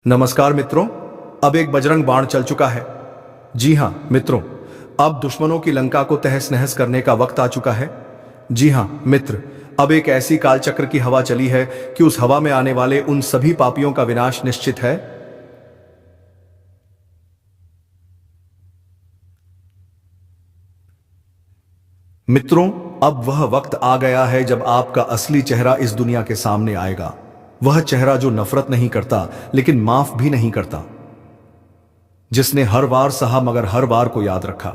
नमस्कार मित्रों, अब एक बजरंग बाण चल चुका है। जी हां मित्रों, अब दुश्मनों की लंका को तहस नहस करने का वक्त आ चुका है। जी हां मित्र, अब एक ऐसी कालचक्र की हवा चली है कि उस हवा में आने वाले उन सभी पापियों का विनाश निश्चित है। मित्रों, अब वह वक्त आ गया है जब आपका असली चेहरा इस दुनिया के सामने आएगा। वह चेहरा जो नफरत नहीं करता लेकिन माफ भी नहीं करता, जिसने हर बार सहा मगर हर बार को याद रखा।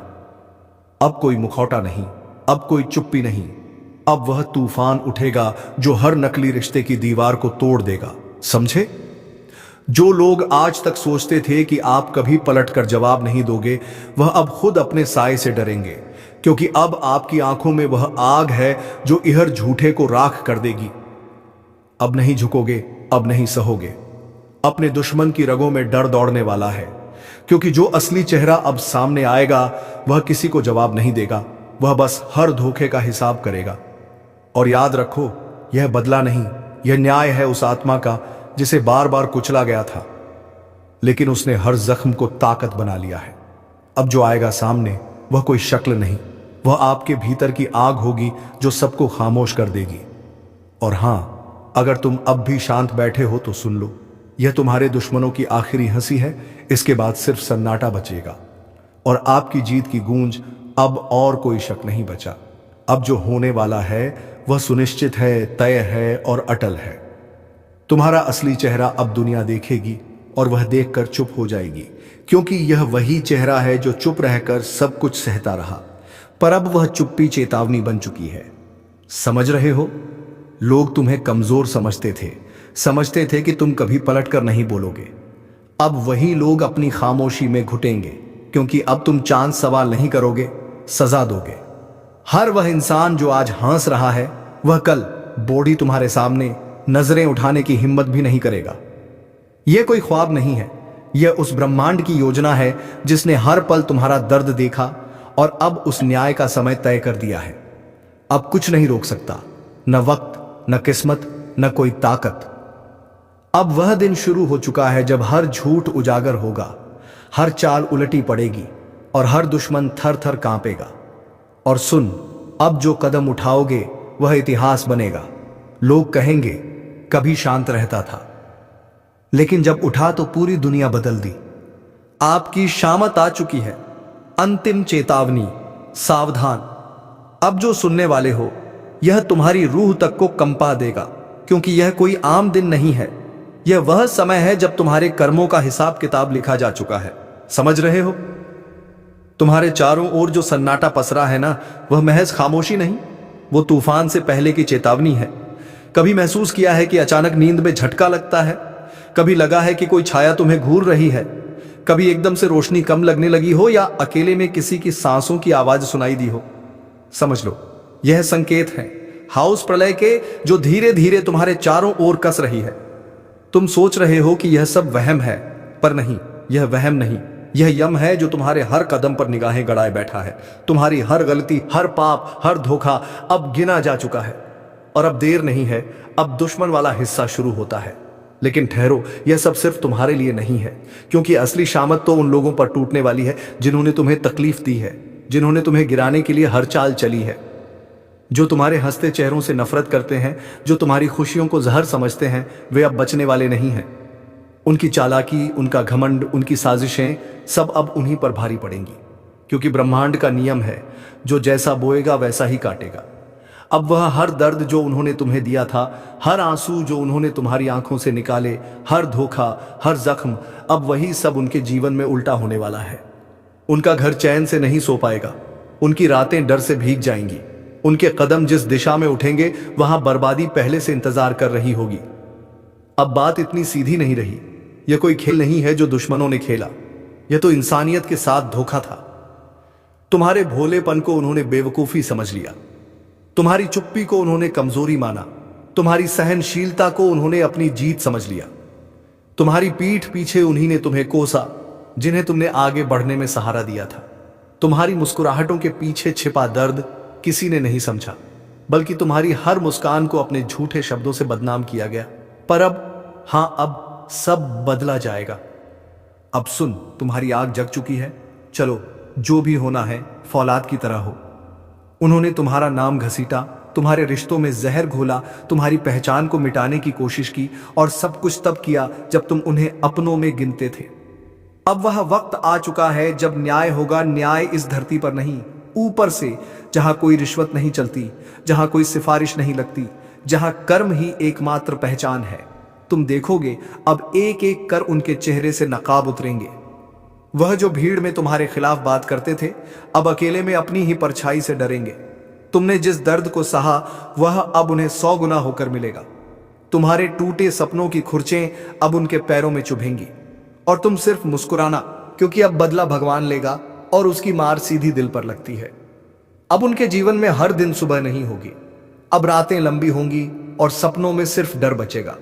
अब कोई मुखौटा नहीं, अब कोई चुप्पी नहीं, अब वह तूफान उठेगा जो हर नकली रिश्ते की दीवार को तोड़ देगा। समझे? जो लोग आज तक सोचते थे कि आप कभी पलटकर जवाब नहीं दोगे, वह अब खुद अपने साए से डरेंगे, क्योंकि अब आपकी आंखों में वह आग है जो इहर झूठे को राख कर देगी। अब नहीं झुकोगे, अब नहीं सहोगे। अपने दुश्मन की रगों में डर दौड़ने वाला है, क्योंकि जो असली चेहरा अब सामने आएगा वह किसी को जवाब नहीं देगा, वह बस हर धोखे का हिसाब करेगा। और याद रखो, यह बदला नहीं, यह न्याय है उस आत्मा का जिसे बार बार कुचला गया था, लेकिन उसने हर जख्म को ताकत बना लिया है। अब जो आएगा सामने वह कोई शक्ल नहीं, वह आपके भीतर की आग होगी जो सबको खामोश कर देगी। और हां, अगर तुम अब भी शांत बैठे हो तो सुन लो, यह तुम्हारे दुश्मनों की आखिरी हंसी है। इसके बाद सिर्फ सन्नाटा बचेगा और आपकी जीत की गूंज। अब और कोई शक नहीं बचा। अब जो होने वाला है वह सुनिश्चित है, तय है और अटल है। तुम्हारा असली चेहरा अब दुनिया देखेगी और वह देखकर चुप हो जाएगी, क्योंकि यह वही चेहरा है जो चुप रहकर सब कुछ सहता रहा। पर अब वह चुप्पी चेतावनी बन चुकी है। समझ रहे हो? लोग तुम्हें कमजोर समझते थे कि तुम कभी पलटकर नहीं बोलोगे। अब वही लोग अपनी खामोशी में घुटेंगे, क्योंकि अब तुम चांद सवाल नहीं करोगे, सजा दोगे। हर वह इंसान जो आज हंस रहा है, वह कल बॉडी तुम्हारे सामने नजरें उठाने की हिम्मत भी नहीं करेगा। यह कोई ख्वाब नहीं है, यह उस ब्रह्मांड की योजना है जिसने हर पल तुम्हारा दर्द देखा और अब उस न्याय का समय तय कर दिया है। अब कुछ नहीं रोक सकता, न वक्त, न किस्मत, न कोई ताकत। अब वह दिन शुरू हो चुका है जब हर झूठ उजागर होगा, हर चाल उलटी पड़ेगी और हर दुश्मन थर थर कांपेगा। और सुन, अब जो कदम उठाओगे वह इतिहास बनेगा। लोग कहेंगे कभी शांत रहता था, लेकिन जब उठा तो पूरी दुनिया बदल दी। आपकी शामत आ चुकी है। अंतिम चेतावनी, सावधान। अब जो सुनने वाले हो, यह तुम्हारी रूह तक को कंपा देगा, क्योंकि यह कोई आम दिन नहीं है। यह वह समय है जब तुम्हारे कर्मों का हिसाब किताब लिखा जा चुका है। समझ रहे हो? तुम्हारे चारों ओर जो सन्नाटा पसरा है ना, वह महज खामोशी नहीं, वो तूफान से पहले की चेतावनी है। कभी महसूस किया है कि अचानक नींद में झटका लगता है? कभी लगा है कि कोई छाया तुम्हें घूर रही है? कभी एकदम से रोशनी कम लगने लगी हो, या अकेले में किसी की सांसों की आवाज सुनाई दी हो? समझ लो, यह संकेत है हाउस प्रलय के, जो धीरे धीरे तुम्हारे चारों ओर कस रही है। तुम सोच रहे हो कि यह सब वहम है, पर नहीं, यह वहम नहीं, यह यम है जो तुम्हारे हर कदम पर निगाहें गड़ाए बैठा है। तुम्हारी हर गलती, हर पाप, हर धोखा अब गिना जा चुका है। और अब देर नहीं है, अब दुश्मन वाला हिस्सा शुरू होता है। लेकिन ठहरो, यह सब सिर्फ तुम्हारे लिए नहीं है, क्योंकि असली शामत तो उन लोगों पर टूटने वाली है जिन्होंने तुम्हें तकलीफ दी है, जिन्होंने तुम्हें गिराने के लिए हर चाल चली है, जो तुम्हारे हंसते चेहरों से नफरत करते हैं, जो तुम्हारी खुशियों को जहर समझते हैं। वे अब बचने वाले नहीं हैं। उनकी चालाकी, उनका घमंड, उनकी साजिशें सब अब उन्हीं पर भारी पड़ेंगी, क्योंकि ब्रह्मांड का नियम है, जो जैसा बोएगा वैसा ही काटेगा। अब वह हर दर्द जो उन्होंने तुम्हें दिया था, हर आंसू जो उन्होंने तुम्हारी आंखों से निकाले, हर धोखा, हर जख्म, अब वही सब उनके जीवन में उल्टा होने वाला है। उनका घर चैन से नहीं सो पाएगा, उनकी रातें डर से भीग जाएंगी, उनके कदम जिस दिशा में उठेंगे वहां बर्बादी पहले से इंतजार कर रही होगी। अब बात इतनी सीधी नहीं रही। यह कोई खेल नहीं है जो दुश्मनों ने खेला, यह तो इंसानियत के साथ धोखा था। तुम्हारे भोलेपन को उन्होंने बेवकूफी समझ लिया, तुम्हारी चुप्पी को उन्होंने कमजोरी माना, तुम्हारी सहनशीलता को उन्होंने अपनी जीत समझ लिया। तुम्हारी पीठ पीछे उन्हीं ने तुम्हें कोसा जिन्हें तुमने आगे बढ़ने में सहारा दिया था। तुम्हारी मुस्कुराहटों के पीछे छिपा दर्द किसी ने नहीं समझा, बल्कि तुम्हारी हर मुस्कान को अपने झूठे शब्दों से बदनाम किया गया। पर अब, हां, अब सब बदला जाएगा। अब सुन, तुम्हारी आग जग चुकी है, चलो जो भी होना है फौलाद की तरह हो। उन्होंने तुम्हारा नाम घसीटा, तुम्हारे रिश्तों में जहर घोला, तुम्हारी पहचान को मिटाने की कोशिश की, और सब कुछ तब किया जब तुम उन्हें अपनों में गिनते थे। अब वह वक्त आ चुका है जब न्याय होगा, न्याय इस धरती पर नहीं, ऊपर से, जहां कोई रिश्वत नहीं चलती, जहां कोई सिफारिश नहीं लगती, जहां कर्म ही एकमात्र पहचान है। तुम देखोगे अब एक एक कर उनके चेहरे से नकाब उतरेंगे। वह जो भीड़ में तुम्हारे खिलाफ बात करते थे, अब अकेले में अपनी ही परछाई से डरेंगे। तुमने जिस दर्द को सहा, वह अब उन्हें 100 गुना होकर मिलेगा। तुम्हारे टूटे सपनों की खुरचें अब उनके पैरों में चुभेंगी, और तुम सिर्फ मुस्कुराना, क्योंकि अब बदला भगवान लेगा और उसकी मार सीधी दिल पर लगती है। अब उनके जीवन में हर दिन सुबह नहीं होगी, अब रातें लंबी होंगी और सपनों में सिर्फ डर बचेगा।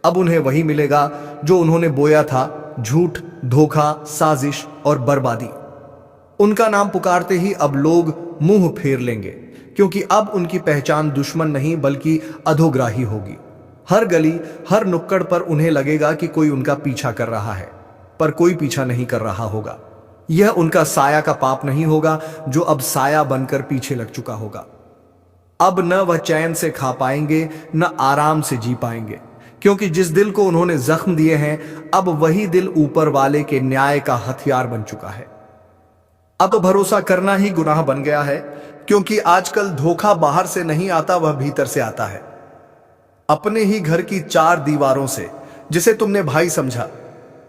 अब उन्हें वही मिलेगा जो उन्होंने बोया था, झूठ, धोखा, साजिश और बर्बादी। उनका नाम पुकारते ही अब लोग मुंह फेर लेंगे, क्योंकि अब उनकी पहचान दुश्मन नहीं बल्कि अधोग्राही होगी। हर गली, हर नुक्कड़ पर उन्हें लगेगा कि कोई उनका पीछा कर रहा है, पर कोई पीछा नहीं कर रहा होगा। यह उनका साया का पाप नहीं होगा जो अब साया बनकर पीछे लग चुका होगा। अब न वह चैन से खा पाएंगे, न आराम से जी पाएंगे, क्योंकि जिस दिल को उन्होंने जख्म दिए हैं, अब वही दिल ऊपर वाले के न्याय का हथियार बन चुका है। अब भरोसा करना ही गुनाह बन गया है, क्योंकि आजकल धोखा बाहर से नहीं आता, वह भीतर से आता है। अपने ही घर की 4 दीवारों से, जिसे तुमने भाई समझा,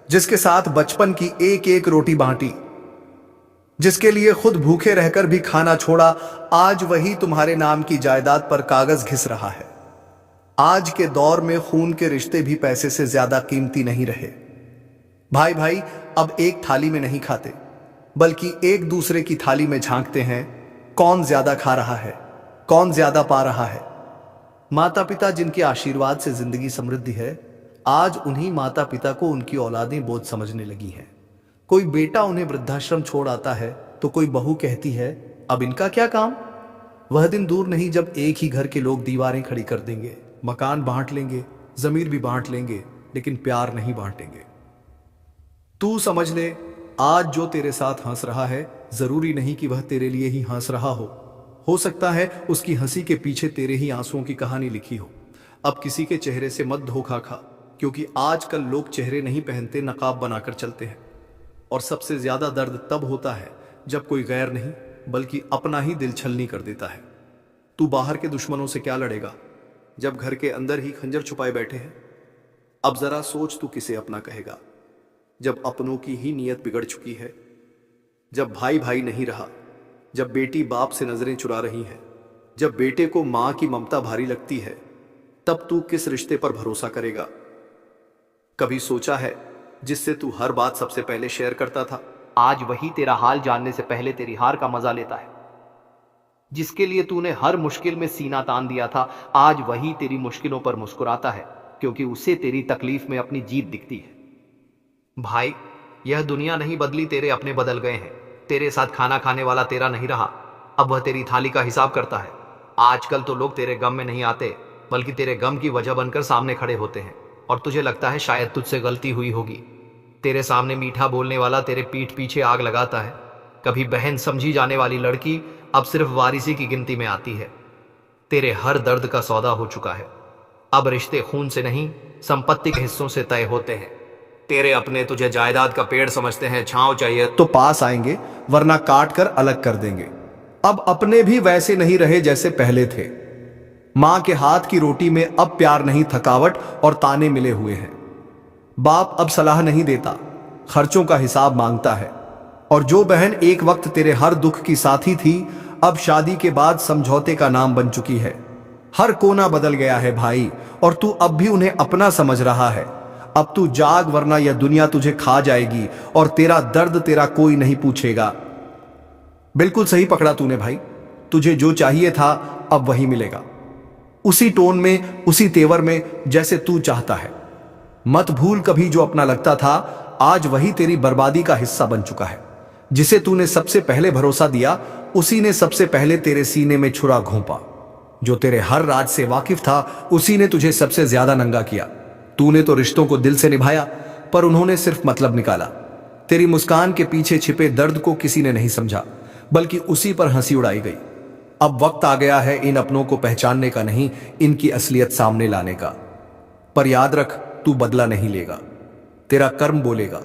जिसके साथ बचपन की एक एक रोटी बांटी, जिसके लिए खुद भूखे रहकर भी खाना छोड़ा, आज वही तुम्हारे नाम की जायदाद पर कागज घिस रहा है। आज के दौर में खून के रिश्ते भी पैसे से ज्यादा कीमती नहीं रहे। भाई भाई अब एक थाली में नहीं खाते, बल्कि एक दूसरे की थाली में झांकते हैं। कौन ज्यादा खा रहा है, कौन ज्यादा पा रहा है। माता पिता जिनके आशीर्वाद से जिंदगी समृद्धि है, आज उन्हीं माता पिता को उनकी औलादें बोझ समझने लगी हैं। कोई बेटा उन्हें वृद्धाश्रम छोड़ आता है तो कोई बहू कहती है, अब इनका क्या काम। वह दिन दूर नहीं जब एक ही घर के लोग दीवारें खड़ी कर देंगे, मकान बांट लेंगे, जमीन भी बांट लेंगे, लेकिन प्यार नहीं बांटेंगे। तू समझ ले, आज जो तेरे साथ हंस रहा है, जरूरी नहीं कि वह तेरे लिए ही हंस रहा हो सकता है उसकी हंसी के पीछे तेरे ही आंसुओं की कहानी लिखी हो। अब किसी के चेहरे से मत धोखा खा, क्योंकि आजकल लोग चेहरे नहीं पहनते, नकाब बनाकर चलते हैं। और सबसे ज्यादा दर्द तब होता है जब कोई गैर नहीं बल्कि अपना ही दिल छलनी कर देता है। तू बाहर के दुश्मनों से क्या लड़ेगा जब घर के अंदर ही खंजर छुपाए बैठे हैं। अब जरा सोच, तू किसे अपना कहेगा जब अपनों की ही नीयत बिगड़ चुकी है, जब भाई भाई नहीं रहा, जब बेटी बाप से नजरें चुरा रही है, जब बेटे को मां की ममता भारी लगती है, तब तू किस रिश्ते पर भरोसा करेगा। कभी सोचा है जिससे तू हर बात सबसे पहले शेयर करता था, आज वही तेरा हाल जानने से पहले तेरी हार का मजा लेता है। जिसके लिए तूने हर मुश्किल में सीना तान दिया था, आज वही तेरी मुश्किलों पर मुस्कुराता है, क्योंकि उसे तेरी तकलीफ में अपनी जीत दिखती है। भाई, यह दुनिया नहीं बदली, तेरे अपने बदल गए हैं। तेरे साथ खाना खाने वाला तेरा नहीं रहा, अब वह तेरी थाली का हिसाब करता है। आजकल तो लोग तेरे गम में नहीं आते, बल्कि तेरे गम की वजह बनकर सामने खड़े होते हैं, और तुझे लगता है शायद तुझसे गलती हुई होगी। तेरे सामने मीठा बोलने वाला तेरे पीठ पीछे आग लगाता है। कभी बहन समझी जाने वाली लड़की अब सिर्फ वारिसी की गिनती में आती है। तेरे हर दर्द का सौदा हो चुका है। अब रिश्ते खून से नहीं, संपत्ति के हिस्सों से तय होते हैं। तेरे अपने तुझे जायदाद का पेड़ समझते हैं, छांव चाहिए तो पास आएंगे, वरना काट कर अलग कर देंगे। अब अपने भी वैसे नहीं रहे जैसे पहले थे। मां के हाथ की रोटी में अब प्यार नहीं, थकावट और ताने मिले हुए हैं। बाप अब सलाह नहीं देता, खर्चों का हिसाब मांगता है। और जो बहन एक वक्त तेरे हर दुख की साथी थी, अब शादी के बाद समझौते का नाम बन चुकी है। हर कोना बदल गया है भाई, और तू अब भी उन्हें अपना समझ रहा है। अब तू जाग, वरना यह दुनिया तुझे खा जाएगी, और तेरा दर्द तेरा कोई नहीं पूछेगा। बिल्कुल सही पकड़ा तूने भाई, तुझे जो चाहिए था अब वही मिलेगा, उसी टोन में, उसी तेवर में जैसे तू चाहता है। मत भूल, कभी जो अपना लगता था, आज वही तेरी बर्बादी का हिस्सा बन चुका है। जिसे तूने सबसे पहले भरोसा दिया, उसी ने सबसे पहले तेरे सीने में छुरा घोंपा। जो तेरे हर राज से वाकिफ था, उसी ने तुझे सबसे ज्यादा नंगा किया। तूने तो रिश्तों को दिल से निभाया, पर उन्होंने सिर्फ मतलब निकाला। तेरी मुस्कान के पीछे छिपे दर्द को किसी ने नहीं समझा, बल्कि उसी पर हंसी उड़ाई गई। अब वक्त आ गया है इन अपनों को पहचानने का नहीं, इनकी असलियत सामने लाने का। पर याद रख, तू बदला नहीं लेगा, तेरा कर्म बोलेगा।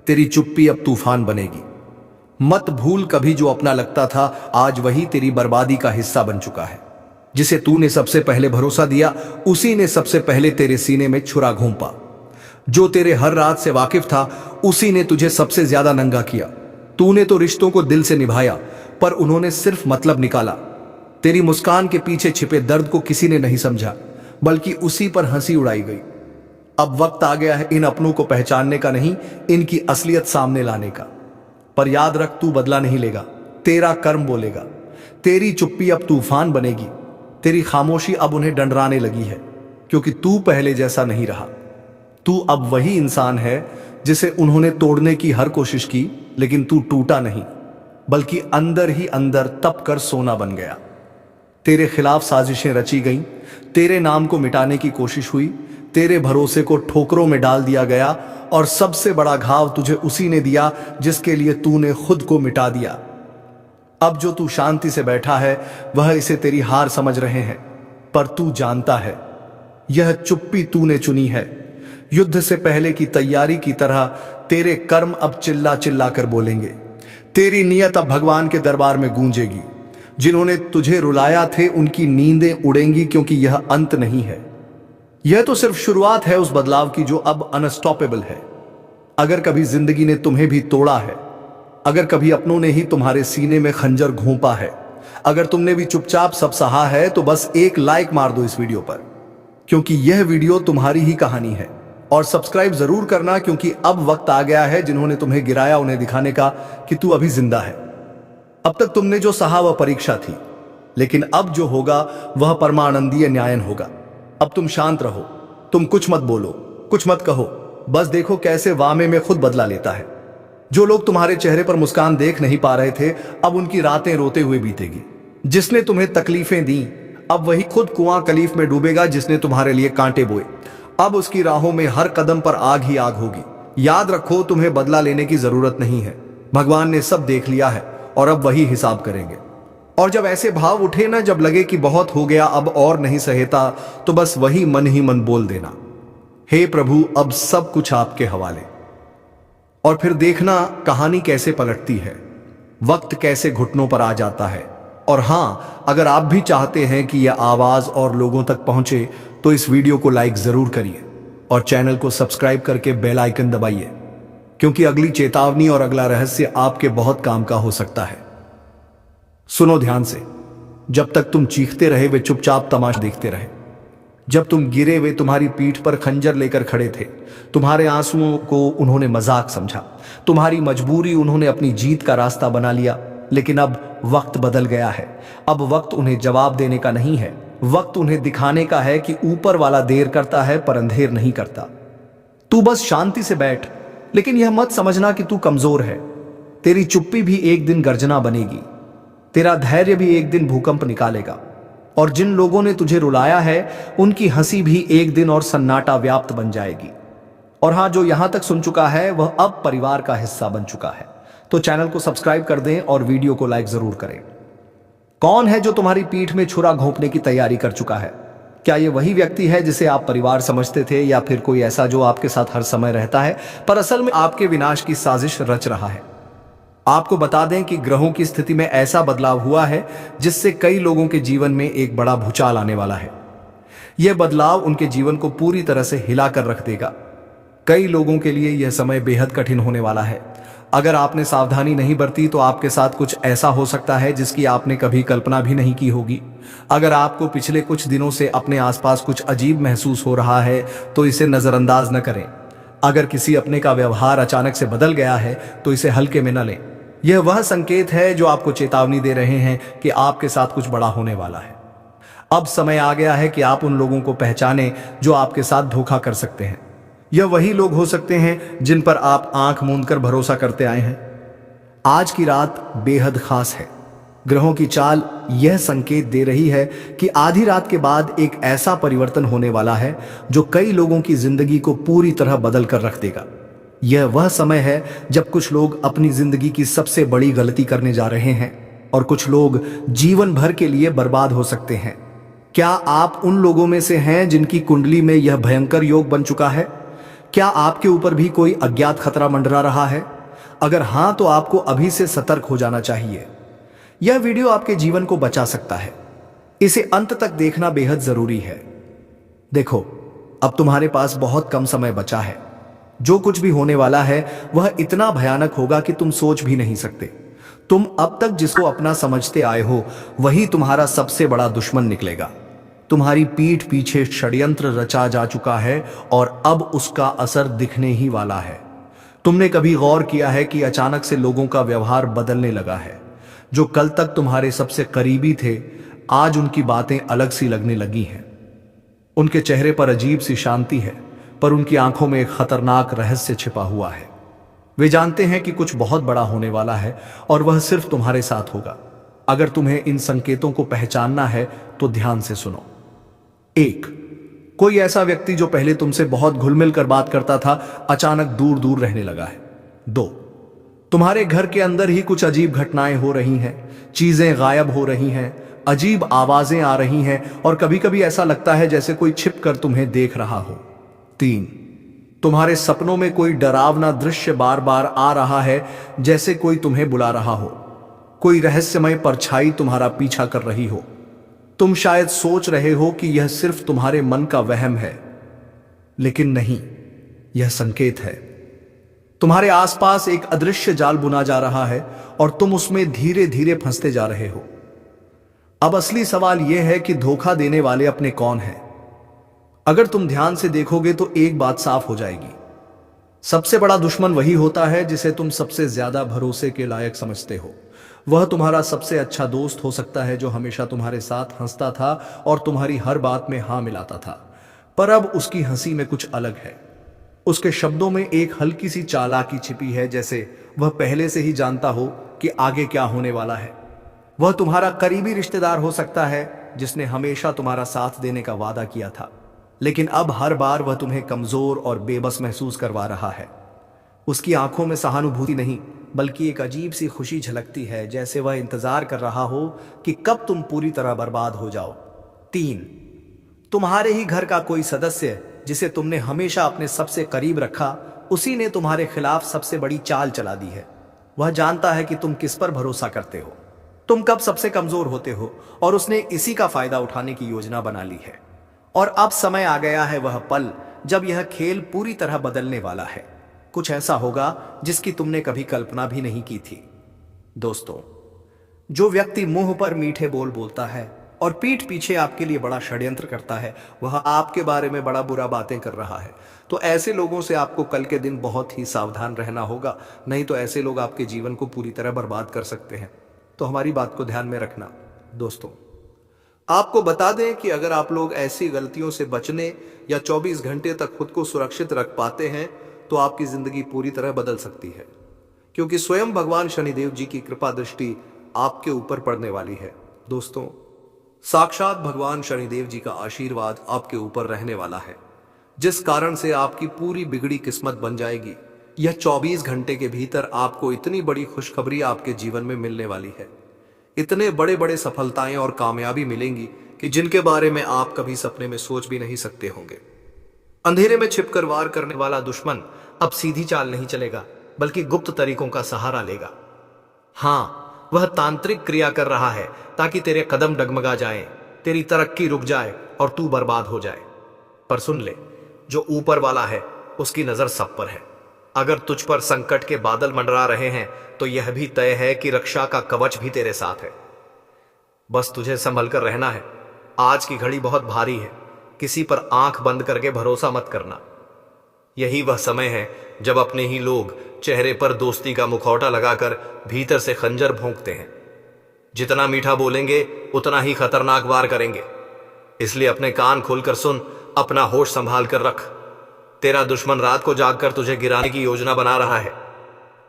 तेरी चुप्पी अब तूफान बनेगी। मत भूल, कभी जो अपना लगता था आज वही तेरी बर्बादी का हिस्सा बन चुका है। जिसे तूने सबसे पहले भरोसा दिया, उसी ने सबसे पहले तेरे सीने में छुरा घोंपा। जो तेरे हर रात से वाकिफ था, उसी ने तुझे सबसे ज्यादा नंगा किया। तूने तो रिश्तों को दिल से निभाया, पर उन्होंने सिर्फ मतलब निकाला। तेरी मुस्कान के पीछे छिपे दर्द को किसी ने नहीं समझा, बल्कि उसी पर हंसी उड़ाई गई। अब वक्त आ गया है इन अपनों को पहचानने का नहीं, इनकी असलियत सामने लाने का। पर याद रख, तू बदला नहीं लेगा, तेरा कर्म बोलेगा। तेरी चुप्पी अब तूफान बनेगी। तेरी खामोशी अब उन्हें डंडराने लगी है, क्योंकि तू पहले जैसा नहीं रहा। तू अब वही इंसान है जिसे उन्होंने तोड़ने की हर कोशिश की, लेकिन तू टूटा नहीं, बल्कि अंदर ही अंदर तप कर सोना बन गया। तेरे खिलाफ साजिशें रची गईं, तेरे नाम को मिटाने की कोशिश हुई, तेरे भरोसे को ठोकरों में डाल दिया गया, और सबसे बड़ा घाव तुझे उसी ने दिया जिसके लिए तूने खुद को मिटा दिया। अब जो तू शांति से बैठा है, वह इसे तेरी हार समझ रहे हैं, पर तू जानता है यह चुप्पी तूने चुनी है। युद्ध से पहले की तैयारी की तरह तेरे कर्म अब चिल्ला चिल्ला कर बोलेंगे। तेरी नियत अब भगवान के दरबार में गूंजेगी। जिन्होंने तुझे रुलाया थे, उनकी नींदें उड़ेंगी, क्योंकि यह अंत नहीं है। यह तो सिर्फ शुरुआत है उस बदलाव की जो अब अनस्टॉपेबल है। अगर कभी जिंदगी ने तुम्हें भी तोड़ा है, अगर कभी अपनों ने ही तुम्हारे सीने में खंजर घोंपा है, अगर तुमने भी चुपचाप सब सहा है, तो बस एक लाइक मार दो इस वीडियो पर, क्योंकि यह वीडियो तुम्हारी ही कहानी है। और सब्सक्राइब जरूर करना, क्योंकि अब वक्त आ गया है जिन्होंने तुम्हें गिराया उन्हें दिखाने का कि तू अभी जिंदा है। अब तक तुमने जो सहा वह परीक्षा थी, लेकिन अब जो होगा वह परमानंदीय न्यायन होगा। अब तुम शांत रहो, तुम कुछ मत बोलो, कुछ मत कहो, बस देखो कैसे वामे में खुद बदला लेता है। जो लोग तुम्हारे चेहरे पर मुस्कान देख नहीं पा रहे थे, अब उनकी रातें रोते हुए बीतेगी। जिसने तुम्हें तकलीफें दी, अब वही खुद कुआं कलीफ में डूबेगा जिसने तुम्हारे लिए कांटे बोए। अब उसकी राहों में हर कदम पर आग ही आग होगी। याद रखो, तुम्हें बदला लेने की जरूरत नहीं है। भगवान ने सब देख लिया है और अब वही हिसाब करेंगे। और जब ऐसे भाव उठे ना, जब लगे कि बहुत हो गया, अब और नहीं सहेता, तो बस वही मन ही मन बोल देना, हे प्रभु, अब सब कुछ आपके हवाले। और फिर देखना कहानी कैसे पलटती है, वक्त कैसे घुटनों पर आ जाता है। और हां, अगर आप भी चाहते हैं कि यह आवाज और लोगों तक पहुंचे, तो इस वीडियो को लाइक जरूर करिए और चैनल को सब्सक्राइब करके बेल आइकन दबाइए, क्योंकि अगली चेतावनी और अगला रहस्य आपके बहुत काम का हो सकता है। सुनो ध्यान से, जब तक तुम चीखते रहे वे चुपचाप तमाशा देखते रहे। जब तुम गिरे वे तुम्हारी पीठ पर खंजर लेकर खड़े थे। तुम्हारे आंसुओं को उन्होंने मजाक समझा, तुम्हारी मजबूरी उन्होंने अपनी जीत का रास्ता बना लिया। लेकिन अब वक्त बदल गया है। अब वक्त उन्हें जवाब देने का नहीं है, वक्त उन्हें दिखाने का है कि ऊपर वाला देर करता है पर अंधेर नहीं करता। तू बस शांति से बैठ, लेकिन यह मत समझना कि तू कमजोर है। तेरी चुप्पी भी एक दिन गर्जना बनेगी, तेरा धैर्य भी एक दिन भूकंप निकालेगा। और जिन लोगों ने तुझे रुलाया है, उनकी हंसी भी एक दिन और सन्नाटा व्याप्त बन जाएगी। और हां, जो यहां तक सुन चुका है वह अब परिवार का हिस्सा बन चुका है। तो चैनल को सब्सक्राइब कर दें और वीडियो को लाइक जरूर करें। कौन है जो तुम्हारी पीठ में छुरा घोंपने की तैयारी कर चुका है? क्या यह वही व्यक्ति है जिसे आप परिवार समझते थे, या फिर कोई ऐसा जो आपके साथ हर समय रहता है पर असल में आपके विनाश की साजिश रच रहा है? आपको बता दें कि ग्रहों की स्थिति में ऐसा बदलाव हुआ है जिससे कई लोगों के जीवन में एक बड़ा भूचाल आने वाला है। यह बदलाव उनके जीवन को पूरी तरह से हिला कर रख देगा। कई लोगों के लिए यह समय बेहद कठिन होने वाला है। अगर आपने सावधानी नहीं बरती तो आपके साथ कुछ ऐसा हो सकता है जिसकी आपने कभी कल्पना भी नहीं की होगी। अगर आपको पिछले कुछ दिनों से अपने आसपास कुछ अजीब महसूस हो रहा है तो इसे नजरअंदाज न करें। अगर किसी अपने का व्यवहार अचानक से बदल गया है तो इसे हल्के में न लें। यह वह संकेत है जो आपको चेतावनी दे रहे हैं कि आपके साथ कुछ बड़ा होने वाला है। अब समय आ गया है कि आप उन लोगों को पहचानें जो आपके साथ धोखा कर सकते हैं। यह वही लोग हो सकते हैं जिन पर आप आंख मूंद कर भरोसा करते आए हैं। आज की रात बेहद खास है। ग्रहों की चाल यह संकेत दे रही है कि आधी रात के बाद एक ऐसा परिवर्तन होने वाला है जो कई लोगों की जिंदगी को पूरी तरह बदल कर रख देगा। यह वह समय है जब कुछ लोग अपनी जिंदगी की सबसे बड़ी गलती करने जा रहे हैं और कुछ लोग जीवन भर के लिए बर्बाद हो सकते हैं। क्या आप उन लोगों में से हैं जिनकी कुंडली में यह भयंकर योग बन चुका है? क्या आपके ऊपर भी कोई अज्ञात खतरा मंडरा रहा है? अगर हां, तो आपको अभी से सतर्क हो जाना चाहिए। यह वीडियो आपके जीवन को बचा सकता है। इसे अंत तक देखना बेहद जरूरी है। देखो, अब तुम्हारे पास बहुत कम समय बचा है। जो कुछ भी होने वाला है वह इतना भयानक होगा कि तुम सोच भी नहीं सकते। तुम अब तक जिसको अपना समझते आए हो वही तुम्हारा सबसे बड़ा दुश्मन निकलेगा। तुम्हारी पीठ पीछे षड्यंत्र रचा जा चुका है और अब उसका असर दिखने ही वाला है। तुमने कभी गौर किया है कि अचानक से लोगों का व्यवहार बदलने लगा है? जो कल तक तुम्हारे सबसे करीबी थे, आज उनकी बातें अलग सी लगने लगी हैं। उनके चेहरे पर अजीब सी शांति है, पर उनकी आंखों में एक खतरनाक रहस्य छिपा हुआ है। वे जानते हैं कि कुछ बहुत बड़ा होने वाला है और वह सिर्फ तुम्हारे साथ होगा। अगर तुम्हें इन संकेतों को पहचानना है तो ध्यान से सुनो। 1. कोई ऐसा व्यक्ति जो पहले तुमसे बहुत घुल मिल कर बात करता था, अचानक दूर दूर रहने लगा है। 2. तुम्हारे घर के अंदर ही कुछ अजीब घटनाएं हो रही हैं, चीजें गायब हो रही हैं, अजीब आवाजें आ रही हैं और कभी कभी ऐसा लगता है जैसे कोई छिप कर तुम्हें देख रहा हो। 3. तुम्हारे सपनों में कोई डरावना दृश्य बार बार आ रहा है, जैसे कोई तुम्हें बुला रहा हो। कोई रहस्यमय परछाई तुम्हारा पीछा कर रही हो। तुम शायद सोच रहे हो कि यह सिर्फ तुम्हारे मन का वहम है, लेकिन नहीं, यह संकेत है। तुम्हारे आसपास एक अदृश्य जाल बुना जा रहा है और तुम उसमें धीरे धीरे फंसते जा रहे हो। अब असली सवाल यह है कि धोखा देने वाले अपने कौन हैं? अगर तुम ध्यान से देखोगे तो एक बात साफ हो जाएगी। सबसे बड़ा दुश्मन वही होता है जिसे तुम सबसे ज्यादा भरोसे के लायक समझते हो। वह तुम्हारा सबसे अच्छा दोस्त हो सकता है जो हमेशा तुम्हारे साथ हंसता था और तुम्हारी हर बात में हाँ मिलाता था, पर अब उसकी हंसी में कुछ अलग है। उसके शब्दों में एक हल्की सी चालाकी छिपी है, जैसे वह पहले से ही जानता हो कि आगे क्या होने वाला है। वह तुम्हारा करीबी रिश्तेदार हो सकता है जिसने हमेशा तुम्हारा साथ देने का वादा किया था, लेकिन अब हर बार वह तुम्हें कमजोर और बेबस महसूस करवा रहा है। उसकी आंखों में सहानुभूति नहीं, बल्कि एक अजीब सी खुशी झलकती है, जैसे वह इंतजार कर रहा हो कि कब तुम पूरी तरह बर्बाद हो जाओ। 3. तुम्हारे ही घर का कोई सदस्य जिसे तुमने हमेशा अपने सबसे करीब रखा, उसी ने तुम्हारे खिलाफ सबसे बड़ी चाल चला दी है। वह जानता है कि तुम किस पर भरोसा करते हो, तुम कब सबसे कमजोर होते हो, और उसने इसी का फायदा उठाने की योजना बना ली है। और अब समय आ गया है वह पल जब यह खेल पूरी तरह बदलने वाला है। कुछ ऐसा होगा जिसकी तुमने कभी कल्पना भी नहीं की थी। दोस्तों, जो व्यक्ति मुंह पर मीठे बोल बोलता है और पीठ पीछे आपके लिए बड़ा षड्यंत्र करता है, वह आपके बारे में बड़ा बुरा बातें कर रहा है। तो ऐसे लोगों से आपको कल के दिन बहुत ही सावधान रहना होगा, नहीं तो ऐसे लोग आपके जीवन को पूरी तरह बर्बाद कर सकते हैं। तो हमारी बात को ध्यान में रखना। दोस्तों, आपको बता दें कि अगर आप लोग ऐसी गलतियों से बचने या 24 घंटे तक खुद को सुरक्षित रख पाते हैं तो आपकी जिंदगी पूरी तरह बदल सकती है, क्योंकि स्वयं भगवान शनिदेव जी की कृपा दृष्टि आपके ऊपर पड़ने वाली है। दोस्तों, साक्षात भगवान शनिदेव जी का आशीर्वाद आपके ऊपर रहने वाला है, जिस कारण से आपकी पूरी बिगड़ी किस्मत बन जाएगी। यह 24 घंटे के भीतर आपको इतनी बड़ी खुशखबरी आपके जीवन में मिलने वाली है, इतने बड़े बड़े सफलताएं और कामयाबी मिलेंगी कि जिनके बारे में आप कभी सपने में सोच भी नहीं सकते होंगे। अंधेरे में छिपकर वार करने वाला दुश्मन अब सीधी चाल नहीं चलेगा, बल्कि गुप्त तरीकों का सहारा लेगा। हाँ, वह तांत्रिक क्रिया कर रहा है ताकि तेरे कदम डगमगा जाएं, तेरी तरक्की रुक जाए और तू बर्बाद हो जाए। पर सुन ले, जो ऊपर वाला है उसकी नजर सब पर है। अगर तुझ पर संकट के बादल मंडरा रहे हैं तो यह भी तय है कि रक्षा का कवच भी तेरे साथ है। बस तुझे संभल कर रहना है। आज की घड़ी बहुत भारी है, किसी पर आंख बंद करके भरोसा मत करना। यही वह समय है जब अपने ही लोग चेहरे पर दोस्ती का मुखौटा लगाकर भीतर से खंजर भोंकते हैं। जितना मीठा बोलेंगे उतना ही खतरनाक वार करेंगे। इसलिए अपने कान खोलकर सुन, अपना होश संभाल कर रख। तेरा दुश्मन रात को जागकर तुझे गिराने की योजना बना रहा है,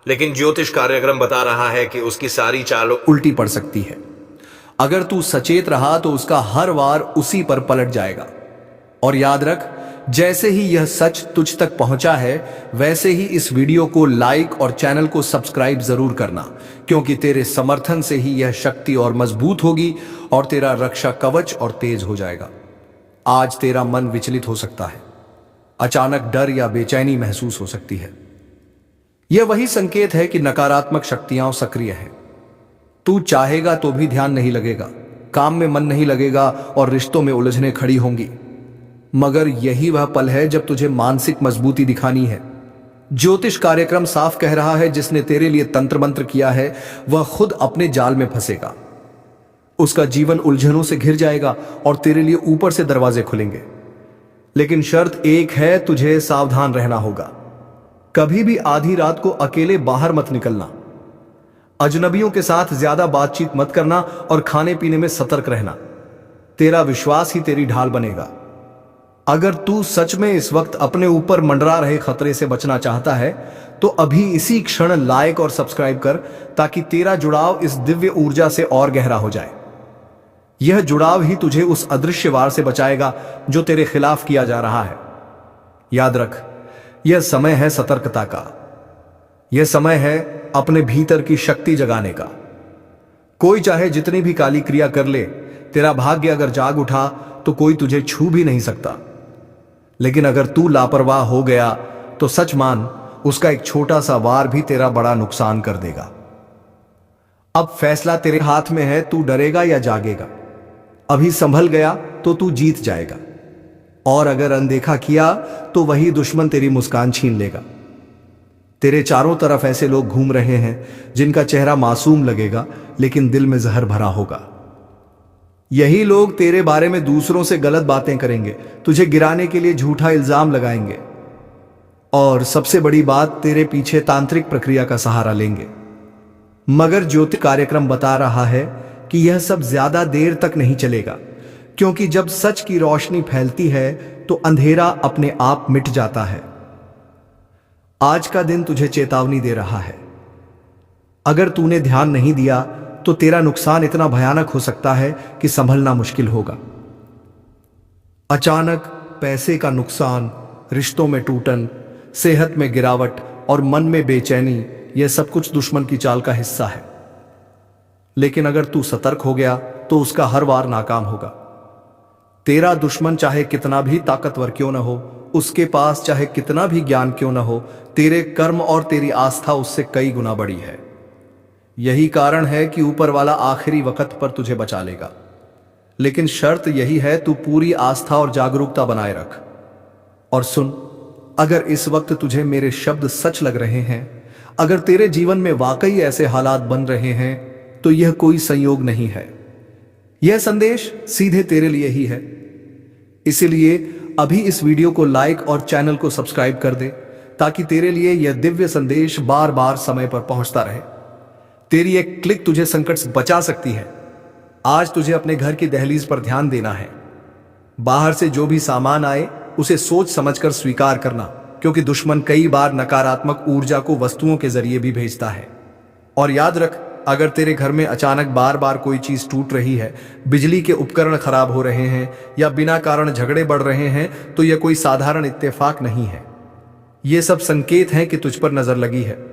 लेकिन ज्योतिष कार्यक्रम बता रहा है कि उसकी सारी चालों उल्टी पड़ सकती है। अगर तू सचेत रहा तो उसका हर वार उसी पर पलट जाएगा। और याद रख, जैसे ही यह सच तुझ तक पहुंचा है वैसे ही इस वीडियो को लाइक और चैनल को सब्सक्राइब जरूर करना, क्योंकि तेरे समर्थन से ही यह शक्ति और मजबूत होगी और तेरा रक्षा कवच और तेज हो जाएगा। आज तेरा मन विचलित हो सकता है, अचानक डर या बेचैनी महसूस हो सकती है। यह वही संकेत है कि नकारात्मक शक्तियां सक्रिय हैं। तू चाहेगा तो भी ध्यान नहीं लगेगा, काम में मन नहीं लगेगा और रिश्तों में उलझने खड़ी होंगी। मगर यही वह पल है जब तुझे मानसिक मजबूती दिखानी है। ज्योतिष कार्यक्रम साफ कह रहा है, जिसने तेरे लिए तंत्र मंत्र किया है वह खुद अपने जाल में फंसेगा। उसका जीवन उलझनों से घिर जाएगा और तेरे लिए ऊपर से दरवाजे खुलेंगे। लेकिन शर्त एक है, तुझे सावधान रहना होगा। कभी भी आधी रात को अकेले बाहर मत निकलना, अजनबियों के साथ ज्यादा बातचीत मत करना और खाने पीने में सतर्क रहना। तेरा विश्वास ही तेरी ढाल बनेगा। अगर तू सच में इस वक्त अपने ऊपर मंडरा रहे खतरे से बचना चाहता है तो अभी इसी क्षण लाइक और सब्सक्राइब कर, ताकि तेरा जुड़ाव इस दिव्य ऊर्जा से और गहरा हो जाए। यह जुड़ाव ही तुझे उस अदृश्य वार से बचाएगा जो तेरे खिलाफ किया जा रहा है। याद रख, यह समय है सतर्कता का। यह समय है अपने भीतर की शक्ति जगाने का। कोई चाहे जितनी भी काली क्रिया कर ले, तेरा भाग्य अगर जाग उठा तो कोई तुझे छू भी नहीं सकता। लेकिन अगर तू लापरवाह हो गया तो सच मान, उसका एक छोटा सा वार भी तेरा बड़ा नुकसान कर देगा। अब फैसला तेरे हाथ में है, तू डरेगा या जागेगा। अभी संभल गया तो तू जीत जाएगा, और अगर अनदेखा किया तो वही दुश्मन तेरी मुस्कान छीन लेगा। तेरे चारों तरफ ऐसे लोग घूम रहे हैं जिनका चेहरा मासूम लगेगा, लेकिन दिल में जहर भरा होगा। यही लोग तेरे बारे में दूसरों से गलत बातें करेंगे, तुझे गिराने के लिए झूठा इल्जाम लगाएंगे, और सबसे बड़ी बात, तेरे पीछे तांत्रिक प्रक्रिया का सहारा लेंगे। मगर ज्योतिष कार्यक्रम बता रहा है कि यह सब ज्यादा देर तक नहीं चलेगा, क्योंकि जब सच की रोशनी फैलती है तो अंधेरा अपने आप मिट जाता है। आज का दिन तुझे चेतावनी दे रहा है। अगर तूने ध्यान नहीं दिया तो तेरा नुकसान इतना भयानक हो सकता है कि संभलना मुश्किल होगा। अचानक पैसे का नुकसान, रिश्तों में टूटन, सेहत में गिरावट और मन में बेचैनी, यह सब कुछ दुश्मन की चाल का हिस्सा है। लेकिन अगर तू सतर्क हो गया तो उसका हर वार नाकाम होगा। तेरा दुश्मन चाहे कितना भी ताकतवर क्यों न हो, उसके पास चाहे कितना भी ज्ञान क्यों न हो, तेरे कर्म और तेरी आस्था उससे कई गुना बड़ी है। यही कारण है कि ऊपर वाला आखिरी वक्त पर तुझे बचा लेगा। लेकिन शर्त यही है, तू पूरी आस्था और जागरूकता बनाए रख। और सुन, अगर इस वक्त तुझे मेरे शब्द सच लग रहे हैं, अगर तेरे जीवन में वाकई ऐसे हालात बन रहे हैं, तो यह कोई संयोग नहीं है। यह संदेश सीधे तेरे लिए ही है। इसीलिए अभी इस वीडियो को लाइक और चैनल को सब्सक्राइब कर दे, ताकि तेरे लिए यह दिव्य संदेश बार बार समय पर पहुंचता रहे। तेरी एक क्लिक तुझे संकट से बचा सकती है। आज तुझे अपने घर की दहलीज पर ध्यान देना है। बाहर से जो भी सामान आए उसे सोच समझकर स्वीकार करना, क्योंकि दुश्मन कई बार नकारात्मक ऊर्जा को वस्तुओं के जरिए भी भेजता है। और याद रख, अगर तेरे घर में अचानक बार बार कोई चीज टूट रही है, बिजली के उपकरण खराब हो रहे हैं या बिना कारण झगड़े बढ़ रहे हैं, तो यह कोई साधारण इत्तेफाक नहीं है। यह सब संकेत हैं कि तुझ पर नजर लगी है।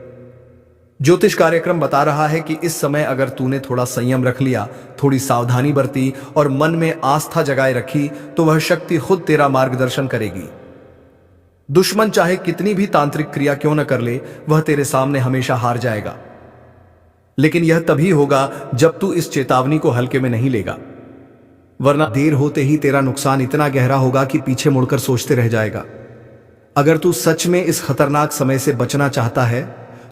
ज्योतिष कार्यक्रम बता रहा है कि इस समय अगर तूने थोड़ा संयम रख लिया, थोड़ी सावधानी बरती और मन में आस्था जगाए रखी, तो वह शक्ति खुद तेरा मार्गदर्शन करेगी। दुश्मन चाहे कितनी भी तांत्रिक क्रिया क्यों न कर ले, वह तेरे सामने हमेशा हार जाएगा। लेकिन यह तभी होगा जब तू इस चेतावनी को हल्के में नहीं लेगा, वरना देर होते ही तेरा नुकसान इतना गहरा होगा कि पीछे मुड़कर सोचते रह जाएगा। अगर तू सच में इस खतरनाक समय से बचना चाहता है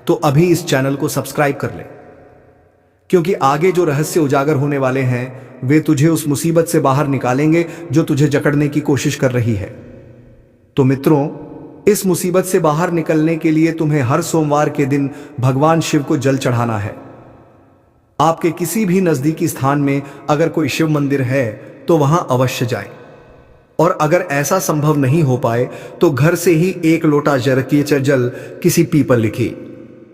तो अभी इस चैनल को सब्सक्राइब कर ले, क्योंकि आगे जो रहस्य उजागर होने वाले हैं वे तुझे उस मुसीबत से बाहर निकालेंगे जो तुझे जकड़ने की कोशिश कर रही है। तो मित्रों, इस मुसीबत से बाहर निकलने के लिए तुम्हें हर सोमवार के दिन भगवान शिव को जल चढ़ाना है। आपके किसी भी नजदीकी स्थान में अगर कोई शिव मंदिर है तो वहां अवश्य जाएं। और अगर ऐसा संभव नहीं हो पाए तो घर से ही 1 लोटा जल किसी पीपल लिखी